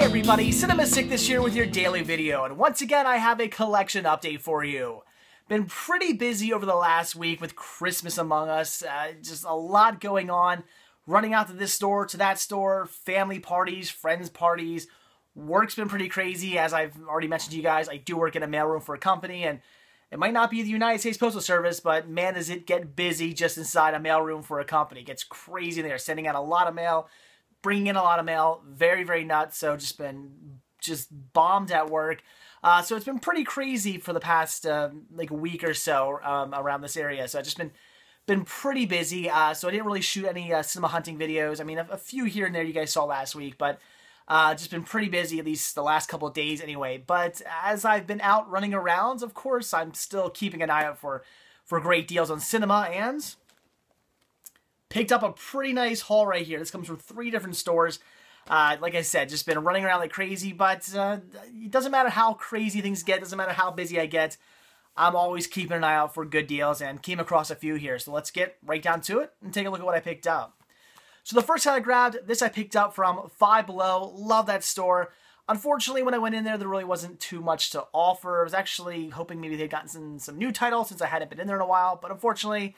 everybody, Cinema Sick this year with your daily video, and once again I have a collection update for you. Been pretty busy over the last week with Christmas among us, just a lot going on, running out to this store, to that store, family parties, friends parties. Work's been pretty crazy, as I've already mentioned to you guys. I do work in a mailroom for a company, and it might not be the United States Postal Service, but man does it get busy just inside a mailroom for a company. It gets crazy there, sending out a lot of mail, bringing in a lot of mail, very, very nuts. So just bombed at work. So it's been pretty crazy for the past like a week or so around this area. So I've just been pretty busy. So I didn't really shoot any cinema hunting videos. I mean, a few here and there you guys saw last week, but just been pretty busy, at least the last couple of days anyway. But as I've been out running around, of course, I'm still keeping an eye out for great deals on cinema, and picked up a pretty nice haul right here. This comes from 3 different stores. Like I said, just been running around like crazy, but it doesn't matter how crazy things get, doesn't matter how busy I get, I'm always keeping an eye out for good deals, and came across a few here. So let's get right down to it and take a look at what I picked up. So the first time I grabbed, this I picked up from Five Below. Love that store. Unfortunately, when I went in there really wasn't too much to offer. I was actually hoping maybe they'd gotten some new titles since I hadn't been in there in a while, but unfortunately,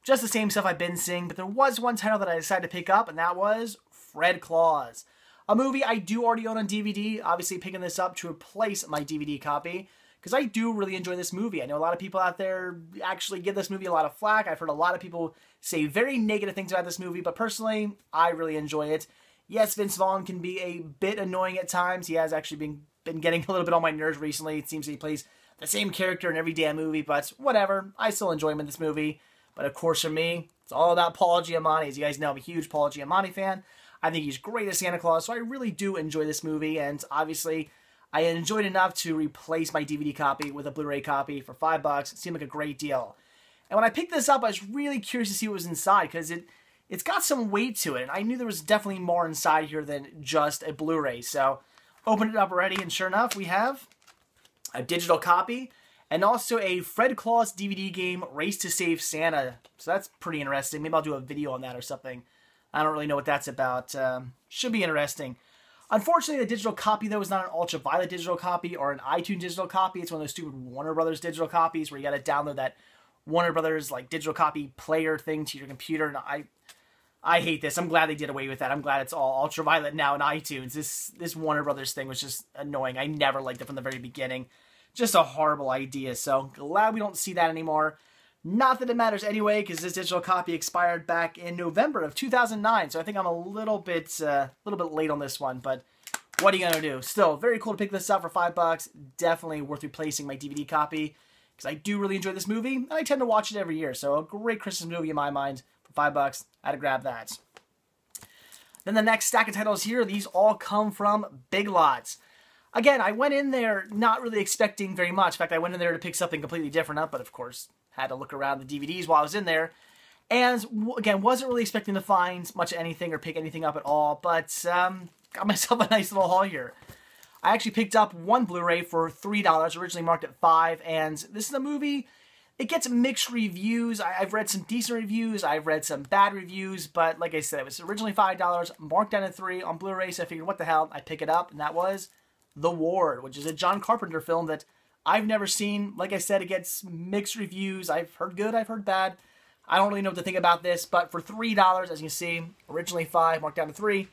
just the same stuff I've been seeing. But there was one title that I decided to pick up, and that was Fred Claus. A movie I do already own on DVD, obviously picking this up to replace my DVD copy, because I do really enjoy this movie. I know a lot of people out there actually give this movie a lot of flack. I've heard a lot of people say very negative things about this movie, but personally, I really enjoy it. Yes, Vince Vaughn can be a bit annoying at times. He has actually been getting a little bit on my nerves recently. It seems he plays the same character in every damn movie, but whatever. I still enjoy him in this movie. But of course, for me, it's all about Paul Giamatti. As you guys know, I'm a huge Paul Giamatti fan. I think he's great as Santa Claus, so I really do enjoy this movie, and obviously, I enjoyed enough to replace my DVD copy with a Blu-ray copy for $5. It seemed like a great deal. And when I picked this up, I was really curious to see what was inside, because it's got some weight to it, and I knew there was definitely more inside here than just a Blu-ray. So, opened it up already, and sure enough, we have a digital copy, and also a Fred Claus DVD game, Race to Save Santa. So that's pretty interesting. Maybe I'll do a video on that or something. I don't really know what that's about. Should be interesting. Unfortunately, the digital copy, though, is not an ultraviolet digital copy or an iTunes digital copy. It's one of those stupid Warner Brothers digital copies where you got to download that Warner Brothers like digital copy player thing to your computer. And I hate this. I'm glad they did away with that. I'm glad it's all ultraviolet now in iTunes. This Warner Brothers thing was just annoying. I never liked it from the very beginning. Just a horrible idea. So glad we don't see that anymore. Not that it matters anyway, because this digital copy expired back in November of 2009. So I think I'm a little bit late on this one. But what are you gonna do? Still, very cool to pick this up for $5. Definitely worth replacing my DVD copy, because I do really enjoy this movie, and I tend to watch it every year. So a great Christmas movie in my mind for $5. I had to grab that. Then the next stack of titles here, these all come from Big Lots. Again, I went in there not really expecting very much. In fact, I went in there to pick something completely different up, but of course, had to look around the DVDs while I was in there. And again, wasn't really expecting to find much of anything or pick anything up at all, but got myself a nice little haul here. I actually picked up one Blu-ray for $3, originally marked at $5, and this is a movie. It gets mixed reviews. I've read some decent reviews, I've read some bad reviews, but like I said, it was originally $5, marked down at $3 on Blu-ray, so I figured, what the hell, I pick it up, and that was The Ward, which is a John Carpenter film that I've never seen. Like I said, it gets mixed reviews. I've heard good, I've heard bad. I don't really know what to think about this, but for $3, as you can see, originally $5, marked down to $3,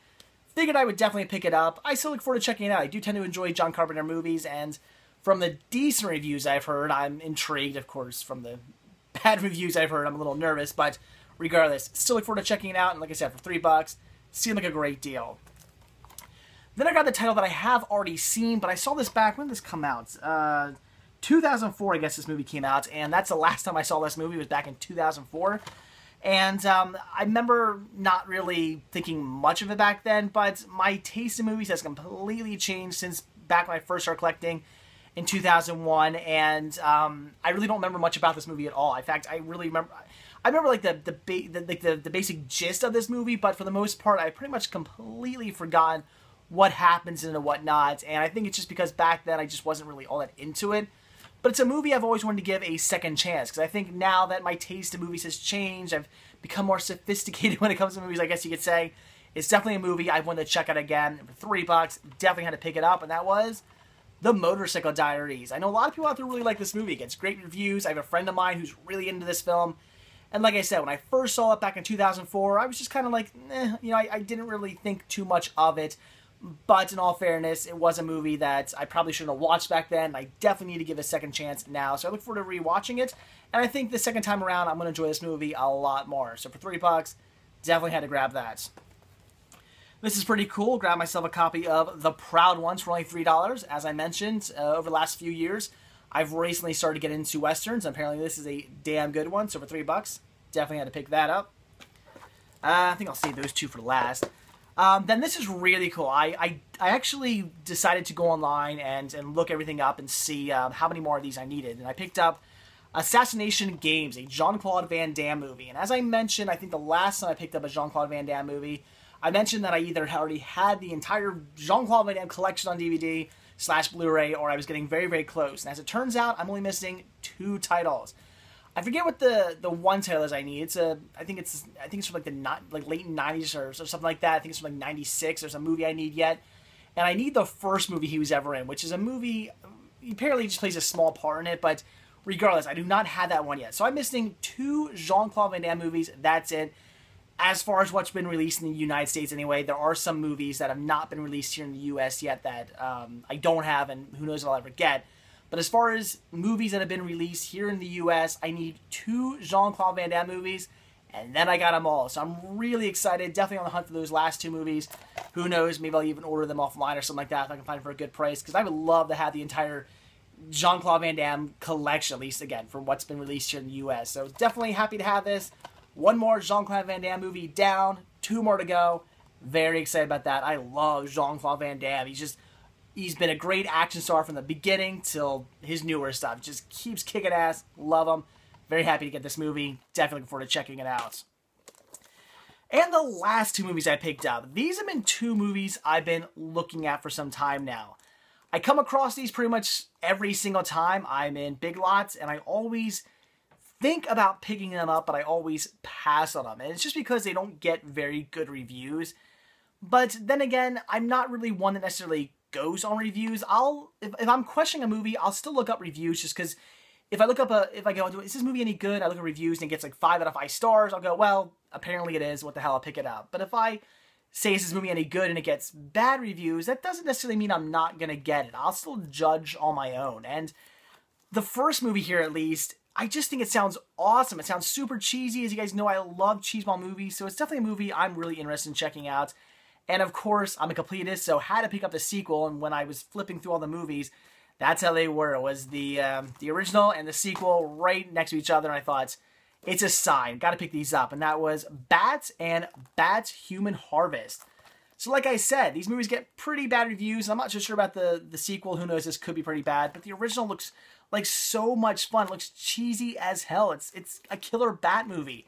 figured I would definitely pick it up. I still look forward to checking it out. I do tend to enjoy John Carpenter movies, and from the decent reviews I've heard, I'm intrigued. Of course, from the bad reviews I've heard, I'm a little nervous, but regardless, still look forward to checking it out, and like I said, for $3, seemed like a great deal. Then I got the title that I have already seen, but I saw this back, when did this come out? 2004, I guess this movie came out, and that's the last time I saw this movie, was back in 2004. And I remember not really thinking much of it back then, but my taste in movies has completely changed since back when I first started collecting in 2001, and I really don't remember much about this movie at all. In fact, I remember like the basic gist of this movie, but for the most part, I pretty much completely forgotten what happens and whatnot, and I think it's just because back then I just wasn't really all that into it. But it's a movie I've always wanted to give a second chance, because I think now that my taste in movies has changed, I've become more sophisticated when it comes to movies, I guess you could say. It's definitely a movie I wanted to check out again. And for $3, definitely had to pick it up, and that was The Motorcycle Diaries. I know a lot of people out there really like this movie. It gets great reviews. I have a friend of mine who's really into this film. And like I said, when I first saw it back in 2004, I was just kind of like, I didn't really think too much of it. But in all fairness, it was a movie that I probably shouldn't have watched back then. I definitely need to give it a second chance now. So I look forward to rewatching it. And I think the second time around, I'm going to enjoy this movie a lot more. So for $3, definitely had to grab that. This is pretty cool. Grab myself a copy of The Proud Ones for only $3. As I mentioned, over the last few years, I've recently started to get into Westerns. Apparently this is a damn good one. So for $3, definitely had to pick that up. I think I'll save those two for last. Then this is really cool. I actually decided to go online and look everything up and see how many more of these I needed. And I picked up Assassination Games, a Jean-Claude Van Damme movie. And as I mentioned, I think the last time I picked up a Jean-Claude Van Damme movie, I mentioned that I either already had the entire Jean-Claude Van Damme collection on DVD / Blu-ray, or I was getting very, very close. And as it turns out, I'm only missing 2 titles. I forget what the one title is I need. It's I think it's from like the late 90s or something like that. I think it's from like 96. There's a movie I need yet. And I need the first movie he was ever in, which is a movie, apparently he just plays a small part in it, but regardless, I do not have that one yet. So I'm missing 2 Jean-Claude Van Damme movies. That's it. As far as what's been released in the United States anyway, there are some movies that have not been released here in the US yet that I don't have, and who knows if I'll ever get. But as far as movies that have been released here in the US, I need 2 Jean-Claude Van Damme movies, and then I got them all. So I'm really excited, definitely on the hunt for those last 2 movies. Who knows, maybe I'll even order them offline or something like that if I can find them for a good price, because I would love to have the entire Jean-Claude Van Damme collection, at least again, for what's been released here in the US. So definitely happy to have this. 1 more Jean-Claude Van Damme movie down, 2 more to go. Very excited about that. I love Jean-Claude Van Damme. He's been a great action star from the beginning till his newer stuff. Just keeps kicking ass. Love him. Very happy to get this movie. Definitely looking forward to checking it out. And the last 2 movies I picked up. These have been 2 movies I've been looking at for some time now. I come across these pretty much every single time I'm in Big Lots, and I always think about picking them up, but I always pass on them. And it's just because they don't get very good reviews. But then again, I'm not really one that necessarily goes on reviews. If I'm questioning a movie, I'll still look up reviews, just because if I go, is this movie any good? I look at reviews and it gets like 5 out of 5 stars. I'll go, well, apparently it is. What the hell? I'll pick it up. But if I say, is this movie any good, and it gets bad reviews, that doesn't necessarily mean I'm not going to get it. I'll still judge on my own. And the first movie here, at least, I just think it sounds awesome. It sounds super cheesy. As you guys know, I love cheeseball movies, so it's definitely a movie I'm really interested in checking out. And of course, I'm a completist, so had to pick up the sequel, and when I was flipping through all the movies, that's how they were. It was the original and the sequel right next to each other, and I thought, it's a sign. Got to pick these up. And that was Bats and Bats Human Harvest. So like I said, these movies get pretty bad reviews. I'm not so sure about the sequel. Who knows? This could be pretty bad. But the original looks like so much fun. It looks cheesy as hell. It's a killer bat movie.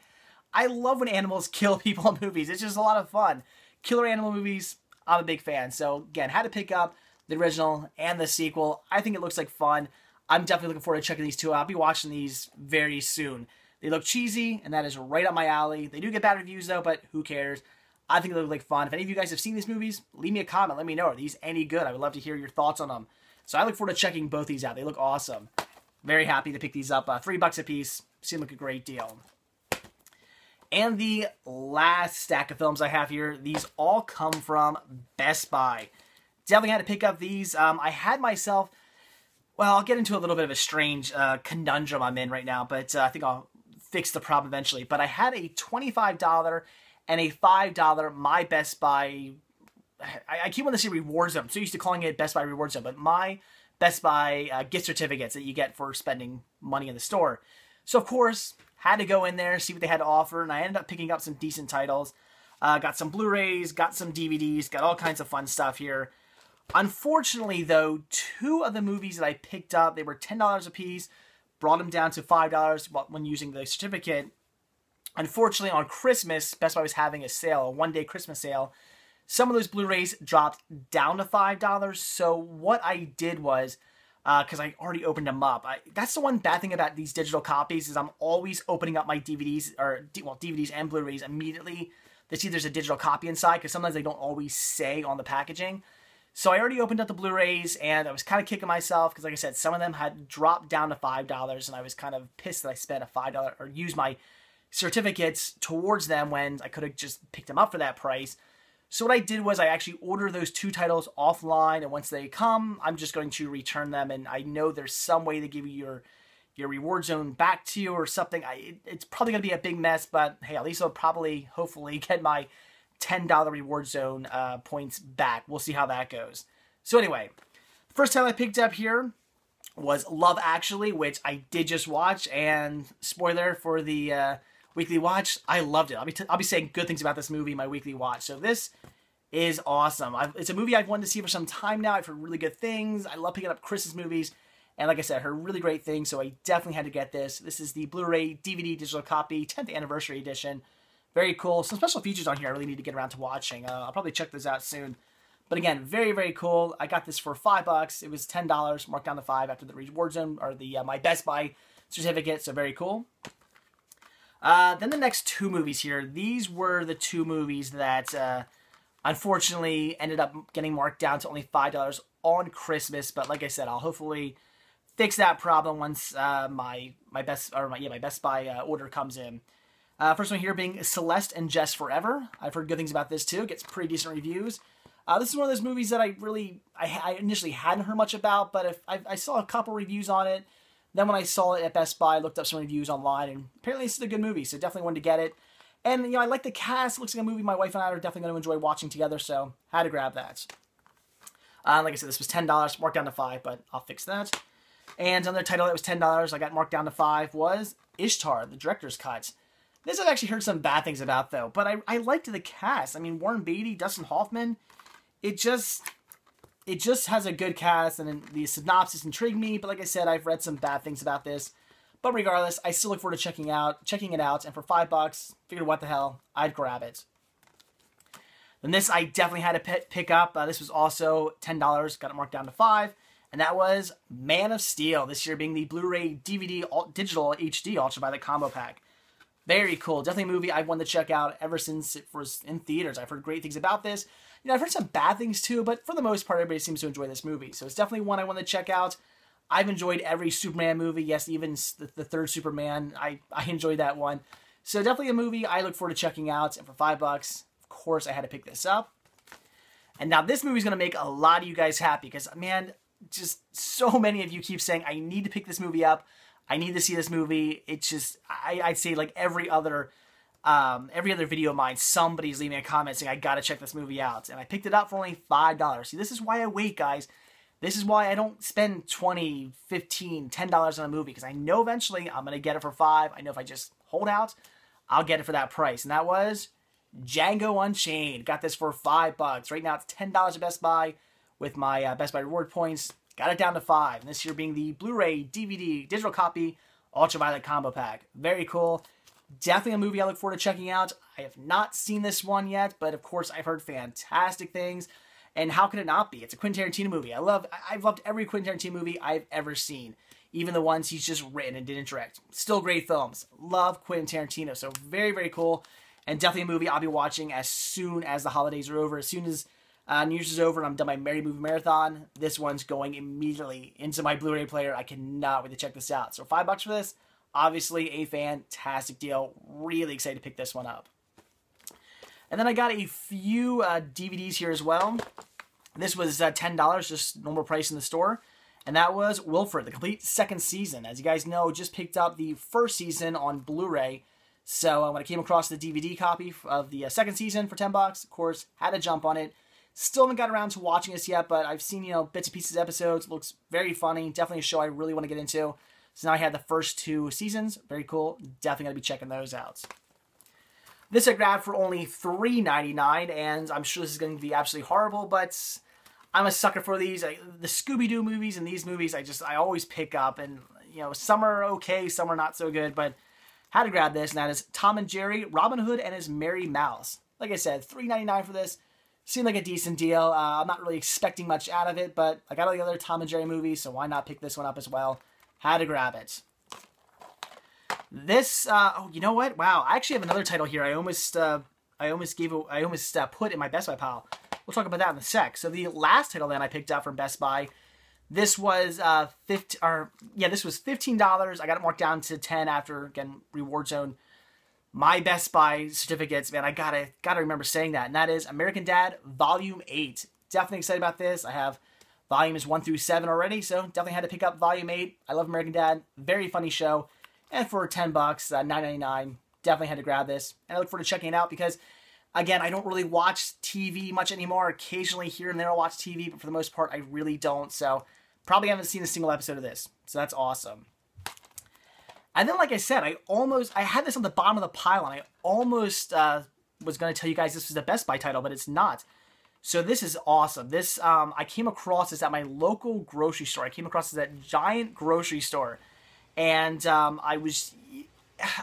I love when animals kill people in movies. It's just a lot of fun. Killer animal movies, I'm a big fan. So again, had to pick up the original and the sequel. I think it looks like fun. I'm definitely looking forward to checking these 2 out. I'll be watching these very soon. They look cheesy, and that is right up my alley. They do get bad reviews, though, but who cares? I think they look like fun. If any of you guys have seen these movies, leave me a comment. Let me know. Are these any good? I would love to hear your thoughts on them. So I look forward to checking both these out. They look awesome. Very happy to pick these up. $3 a piece. Seem like a great deal. And the last stack of films I have here, these all come from Best Buy. Definitely had to pick up these. I had myself, well, I'll get into a little bit of a strange conundrum I'm in right now, but I think I'll fix the problem eventually. But I had a $25 and a $5 My Best Buy. I keep wanting to say Reward Zone. I'm so used to calling it Best Buy Reward Zone, but my Best Buy gift certificates that you get for spending money in the store. So of course, had to go in there, see what they had to offer, and I ended up picking up some decent titles. Got some Blu-rays, got some DVDs, got all kinds of fun stuff here. Unfortunately, though, 2 of the movies that I picked up, they were $10 a piece, brought them down to $5 when using the certificate. Unfortunately, on Christmas, Best Buy was having a sale, a one-day Christmas sale. Some of those Blu-rays dropped down to $5, so what I did was, because I already opened them up, that's the one bad thing about these digital copies, is I'm always opening up my DVDs, DVDs and Blu-rays immediately to see if there's a digital copy inside, because sometimes they don't always say on the packaging. So I already opened up the Blu-rays, and I was kind of kicking myself, because like I said, some of them had dropped down to $5, and I was kind of pissed that I spent a $5, or used my certificates towards them when I could have just picked them up for that price. So what I did was I actually ordered those 2 titles offline, and once they come, I'm just going to return them, and I know there's some way to give you your reward zone back to you or something. It's probably going to be a big mess, but hey, at least I'll probably, hopefully, get my $10 reward zone points back. We'll see how that goes. So anyway, first title I picked up here was Love Actually, which I did just watch, and spoiler for the weekly watch, I loved it. I'll be saying good things about this movie in my weekly watch. So this is awesome. It's a movie I've wanted to see for some time now. I've heard really good things. I love picking up Christmas movies. And like I said, I heard really great things, so I definitely had to get this. This is the Blu-ray DVD digital copy, 10th anniversary edition. Very cool. Some special features on here I really need to get around to watching. I'll probably check those out soon. But again, very, very cool. I got this for $5. It was $10, marked down to $5 after the reward zone, or the my Best Buy certificate, so very cool. Then the next 2 movies here. These were the 2 movies that unfortunately ended up getting marked down to only $5 on Christmas. But like I said, I'll hopefully fix that problem once my Best Buy order comes in. First one here being Celeste and Jess Forever. I've heard good things about this too. It gets pretty decent reviews. This is one of those movies that I initially hadn't heard much about, but I saw a couple reviews on it. Then when I saw it at Best Buy, I looked up some reviews online, and apparently this is a good movie, so definitely wanted to get it. And, you know, I like the cast. It looks like a movie my wife and I are definitely going to enjoy watching together, so had to grab that. Like I said, this was $10, marked down to $5, but I'll fix that. And another title that was $10, I got marked down to $5, was Ishtar, the director's cut. This I've actually heard some bad things about, though, but I liked the cast. I mean, Warren Beatty, Dustin Hoffman, it just has a good cast, and the synopsis intrigued me, but like I said, I've read some bad things about this. But regardless, I still look forward to checking it out, and for $5, figured what the hell, I'd grab it. Then this I definitely had to pick up. This was also $10, got it marked down to $5, and that was Man of Steel, this year being the Blu-ray DVD digital HD Ultraviolet combo pack. Very cool. Definitely a movie I've wanted to check out ever since it was in theaters. I've heard great things about this. You know, I've heard some bad things too, but for the most part, everybody seems to enjoy this movie. So it's definitely one I want to check out. I've enjoyed every Superman movie. Yes, even the third Superman, I enjoyed that one. So definitely a movie I look forward to checking out. And for $5, of course, I had to pick this up. And now this movie is going to make a lot of you guys happy because, man, just so many of you keep saying, I need to pick this movie up. I need to see this movie. It's just, I'd say like every other video of mine, somebody's leaving a comment saying, I got to check this movie out. And I picked it up for only $5. See, this is why I wait, guys. This is why I don't spend $20, $15, $10 on a movie, because I know eventually I'm going to get it for $5. I know if I just hold out, I'll get it for that price. And that was Django Unchained. Got this for $5. Right now it's $10 at Best Buy with my Best Buy reward points. Got it down to $5. And this year being the Blu-ray, DVD, digital copy, Ultraviolet combo pack. Very cool. Definitely a movie I look forward to checking out. I have not seen this one yet, but of course I've heard fantastic things. And how could it not be? It's a Quentin Tarantino movie. I've loved every Quentin Tarantino movie I've ever seen. Even the ones he's just written and didn't direct. Still great films. Love Quentin Tarantino. So very, very cool. And definitely a movie I'll be watching as soon as the holidays are over. As soon as New Year's is over and I'm done my Merry Movie Marathon, this one's going immediately into my Blu-ray player. I cannot wait to check this out. So $5 for this. Obviously a fantastic deal. Really excited to pick this one up. And then I got a few DVDs here as well. This was $10, just normal price in the store. And that was Wilfred, the complete second season. As you guys know, just picked up the first season on Blu-ray. So when I came across the DVD copy of the second season for $10, of course, had to jump on it. Still haven't got around to watching this yet, but I've seen, bits and pieces of episodes. Looks very funny. Definitely a show I really want to get into. So now I had the first 2 seasons. Very cool. Definitely going to be checking those out. This I grabbed for only $3.99, and I'm sure this is going to be absolutely horrible, but I'm a sucker for these. The Scooby-Doo movies and these movies, I always pick up, and some are okay, some are not so good, but had to grab this, and that is Tom and Jerry, Robin Hood and His Merry Mouse. Like I said, $3.99 for this. Seemed like a decent deal. I'm not really expecting much out of it, but I got all the other Tom and Jerry movies, so why not pick this one up as well? Had to grab it. This, oh, you know what? Wow, I actually have another title here. I I almost put in my Best Buy pile. We'll talk about that in a sec. So the last title that I picked up from Best Buy, this was this was $15. I got it marked down to 10 after, again, Reward Zone. My Best Buy certificates, man, I gotta remember saying that, and that is American Dad Volume 8. Definitely excited about this. I have volumes 1 through 7 already, so definitely had to pick up Volume 8. I love American Dad. Very funny show. And for $10, $9.99, definitely had to grab this. And I look forward to checking it out because, again, I don't really watch TV much anymore. Occasionally here and there I'll watch TV, but for the most part, I really don't. So probably haven't seen a single episode of this. So that's awesome. And then, like I said, I had this on the bottom of the pile, and I almost was going to tell you guys this was a Best Buy title, but it's not. So this is awesome. This, I came across this at my local grocery store. I came across this at Giant Grocery Store. And I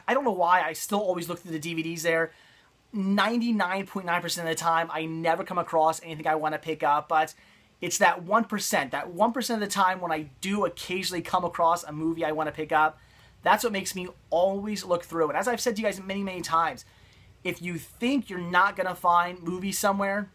don't know why, I still always look through the DVDs there. 99.9% of the time, I never come across anything I want to pick up, but it's that 1%. That 1% of the time when I do occasionally come across a movie I want to pick up, that's what makes me always look through. And as I've said to you guys many, many times, if you think you're not going to find movies somewhere,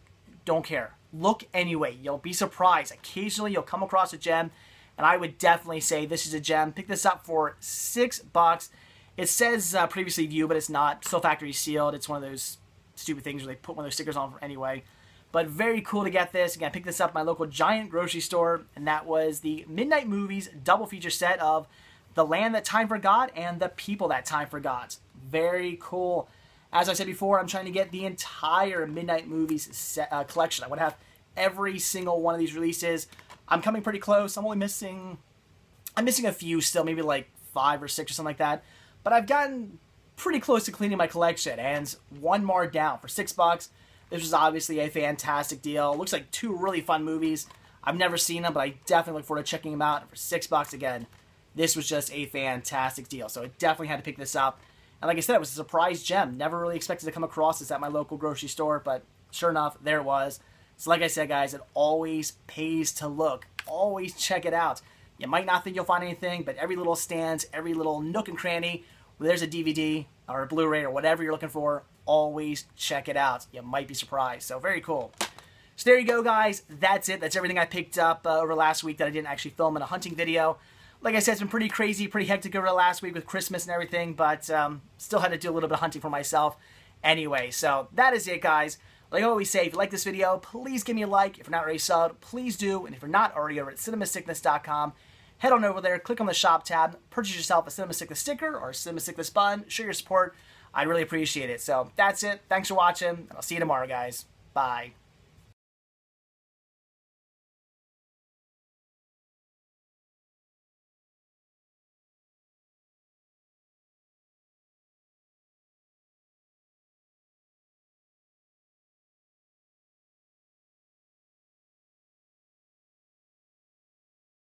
don't care. Look anyway. You'll be surprised. Occasionally, you'll come across a gem. And I would definitely say this is a gem. Pick this up for $6. It says previously viewed, but it's not. Still factory sealed. It's one of those stupid things where they put one of those stickers on anyway. But very cool to get this. Again, I picked this up at my local Giant Grocery Store. And that was the Midnight Movies double feature set of The Land That Time Forgot and The People That Time Forgot. Very cool. As I said before, I'm trying to get the entire Midnight Movies collection. I want to have every single one of these releases. I'm coming pretty close. I'm missing a few still, maybe like 5 or 6 or something like that. But I've gotten pretty close to cleaning my collection, and one more down for $6. This was obviously a fantastic deal. Looks like 2 really fun movies. I've never seen them, but I definitely look forward to checking them out. And for $6 again, this was just a fantastic deal. So I definitely had to pick this up. And like I said, it was a surprise gem. Never really expected to come across this at my local grocery store, but sure enough, there it was. So like I said, guys, it always pays to look. Always check it out. You might not think you'll find anything, but every little stand, every little nook and cranny, where there's a DVD or a Blu-ray or whatever you're looking for, always check it out. You might be surprised. So very cool. So there you go, guys. That's it. That's everything I picked up over last week that I didn't actually film in a hunting video. Like I said, it's been pretty crazy, pretty hectic over the last week with Christmas and everything, but still had to do a little bit of hunting for myself anyway. So that is it, guys. Like I always say, if you like this video, please give me a like. If you're not already subbed, please do. And if you're not already over at CinemaSickness.com, head on over there, click on the shop tab, purchase yourself a Cinema Sickness sticker or a Cinema Sickness bun. Show your support. I'd really appreciate it. So that's it. Thanks for watching, and I'll see you tomorrow, guys. Bye.